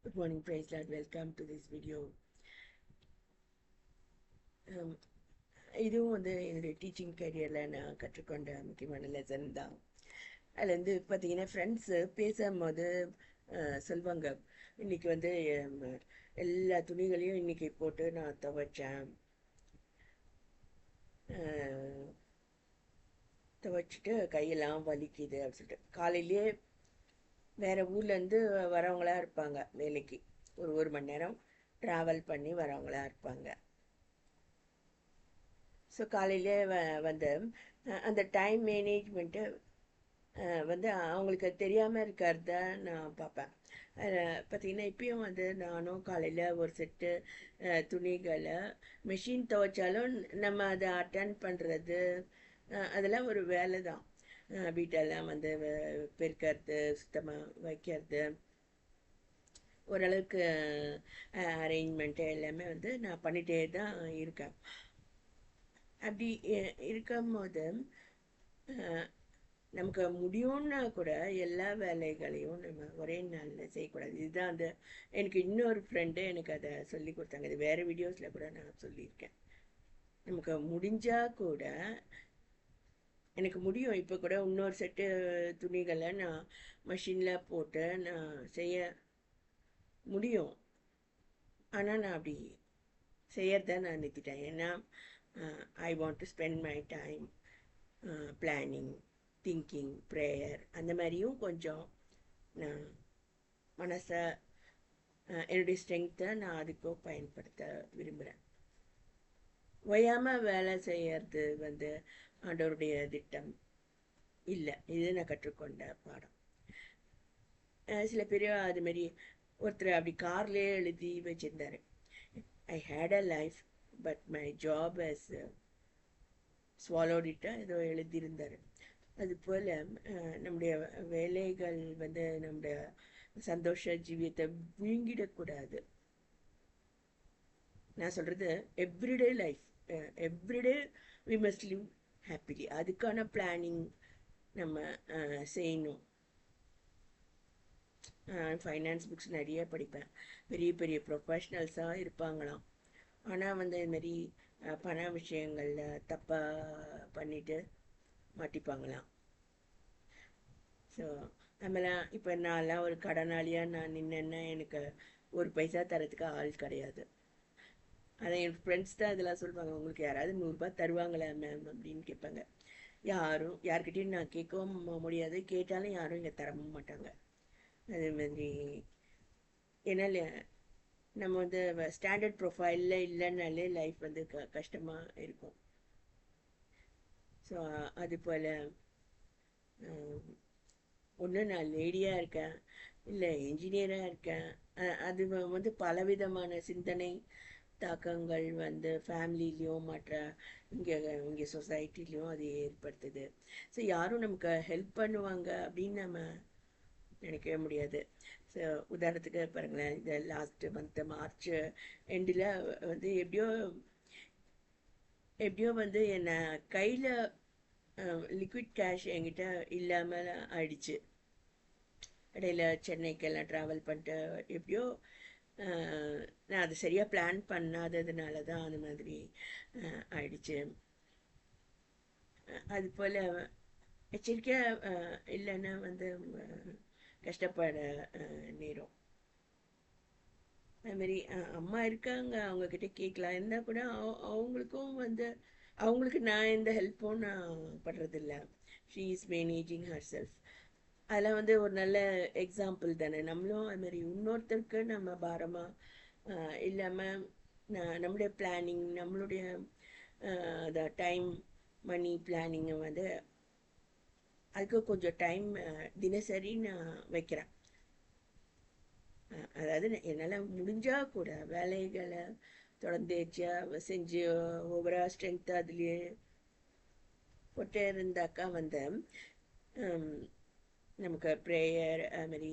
Good morning, praise Lord. Welcome to this video. இதுவும் வந்து என்னுடைய டீச்சிங் கரியரில் நான் கற்றுக்கொண்ட முக்கியமான லெசன் தான். அதில் வந்து பார்த்தீங்கன்னா ஃப்ரெண்ட்ஸு பேசும்போது சொல்லுவாங்க, இன்னைக்கு வந்து எல்லா துணிகளையும் இன்னைக்கு போட்டு நான் துவைச்சிட்டு கையெல்லாம் வலிக்குது அப்படின்னு சொல்லிட்டு காலையிலேயே வேறு ஊர்லேருந்து வரவங்களா இருப்பாங்க, வேலைக்கு ஒரு மணி நேரம் ட்ராவல் பண்ணி வரவங்களா இருப்பாங்க. ஸோ காலையிலே வந்து அந்த டைம் மேனேஜ்மெண்ட்டு வந்து அவங்களுக்கு தெரியாமல் இருக்கிறத நான் பார்ப்பேன். பார்த்திங்கன்னா இப்பயும் வந்து நானும் காலையில் ஒரு செட்டு துணிகளை மிஷின் துவைச்சாலும் நம்ம அதை அட்டன் பண்ணுறது அதெல்லாம் ஒரு வேலை தான். வீட்டெல்லாம் வந்து பெருக்கிறது, சுத்தமாக வைக்கிறது, ஓரளவுக்கு அரேஞ்ச்மெண்ட்டு எல்லாமே வந்து நான் பண்ணிகிட்டே தான் இருக்கேன். அப்படி இருக்கும்போது நமக்கு முடியும்னா கூட எல்லா வேலைகளையும் நம்ம ஒரே நாளில் செய்யக்கூடாது. இதுதான் அந்த எனக்கு இன்னொரு ஃப்ரெண்டு எனக்கு அதை சொல்லி கொடுத்தாங்க. இது வேறு வீடியோஸில் கூட நான் சொல்லியிருக்கேன். நமக்கு முடிஞ்சால் கூட எனக்கு முடியும், இப்போ கூட இன்னொரு செட்டு துணிகளை நான் மிஷினில் போட்டு நான் செய்ய முடியும். ஆனால் நான் அப்படி செய்யறத நான் நிறுத்திட்டேன். ஏன்னா I want to spend my time planning, thinking, prayer, அந்த மாதிரியும் கொஞ்சம் நான் மனசை என்னுடைய ஸ்ட்ரென்த்தை நான் அதுக்கும் பயன்படுத்த விரும்புகிறேன். ஓயாமல் வேலை செய்யறது வந்து ஆண்டவருடைய திட்டம் இல்லை. இது நான் கற்றுக்கொண்ட பாடம். சில பேர் அதுமாரி ஒருத்தர் அப்படி கார்லேயே எழுதி வச்சுருந்தாரு, I hate a life but my job has swallowed it, ஏதோ எழுதியிருந்தார். அதுபோல் நம்முடைய வேலைகள் வந்து நம்முடைய சந்தோஷ ஜீவியத்தை விழுங்கிடக்கூடாது. நான் சொல்கிறது everyday life, every day we must live happily. அதுக்கான பிளானிங் நம்ம செய்யணும். ஃபைனான்ஸ் புக்ஸ் நிறைய படிப்பேன். பெரிய பெரிய ப்ரொஃபஷ்னல்ஸாக இருப்பாங்களாம். ஆனால் வந்து இதுமாரி பண விஷயங்களில் தப்பாக பண்ணிட்டு மாட்டிப்பாங்களாம். ஸோ நம்மளாம் இப்போ நான்லாம் ஒரு கடனாளியாக நான் நின்னேன்னா எனக்கு ஒரு பைசா தரத்துக்கு ஆள் கிடையாது. ஆனால் என் ஃப்ரெண்ட்ஸ் தான் இதெல்லாம் சொல்லுவாங்க, உங்களுக்கு யாராவது 100 தருவாங்களா மேம் அப்படின்னு கேட்பாங்க. யார்கிட்டையும் நான் கேட்கவும் முடியாது, கேட்டாலும் யாரும் இங்கே தரவும் மாட்டாங்க. அதே மாதிரி ஏன்னா நம்ம வந்து ஸ்டாண்டர்ட் ப்ரொஃபைலில் இல்லைன்னாலே லைஃப் வந்து கஷ்டமாக இருக்கும். ஸோ அது போல் ஒன்று நான் லேடியாக இருக்கேன், இல்லை என்ஜினியராக இருக்கேன். அது வந்து பலவிதமான சிந்தனை தாக்கங்கள் வந்து ஃபேமிலிலையும் மற்ற இங்கே சொசைட்டிலையும் அது ஏற்படுத்துது. ஸோ யாரும் நமக்கு ஹெல்ப் பண்ணுவாங்க அப்படின்னு நம்ம நினைக்கவே முடியாது. ஸோ உதாரணத்துக்கு பாருங்களேன், இந்த லாஸ்ட்டு மந்த்து மார்ச் எண்டில் வந்து எப்படியோ வந்து என்னை கையில் லிக்விட் கேஷ் என்கிட்ட இல்லாமல் ஆயிடுச்சு. இடையில சென்னைக்கெல்லாம் ட்ராவல் பண்ணிட்டு எப்படியோ நான் அது சரியாக பிளான் பண்ணாததுனால தான் அந்த மாதிரி ஆயிடுச்சு. அது போல் எச்சரிக்கையாக இல்லைன்னா வந்து கஷ்டப்பட நேரம். அதுமாரி அம்மா இருக்காங்க, அவங்கக்கிட்ட கேட்கலாம் இருந்தால் கூட அவங்களுக்கும் வந்து அவங்களுக்கு நான் எந்த ஹெல்ப்பும் நான் பண்ணுறதில்ல. She is managing her self. அதெல்லாம் வந்து ஒரு நல்ல எக்ஸாம்பிள் தானே. நம்மளும் அதுமாதிரி இன்னொருத்தருக்கு நம்ம பாரமாக இல்லாமல் நம்மளுடைய பிளானிங், நம்மளுடைய டைம் மணி பிளானிங்கை வந்து அதுக்கு கொஞ்சம் டைம் தினசரி நான் வைக்கிறேன். அதாவது என்னால் முடிஞ்சால் கூட வேலைகளை தொடர்ந்தேச்சியாக செஞ்சு ஓவரா ஸ்ட்ரென்த்து அதுலேயே போட்டே இருந்தாக்கா வந்து நமக்கு ப்ரேயர் அதுமாரி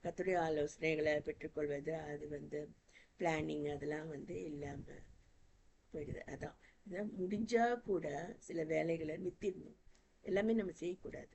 கர்த்தருடைய ஆலோசனைகளை பெற்றுக்கொள்வது, அது வந்து பிளானிங் அதெல்லாம் வந்து இல்லாமல் போயிடுது. அதான் முடிஞ்சால் கூட சில வேலைகளை நிறுத்திடணும். எல்லாமே நம்ம செய்யக்கூடாது.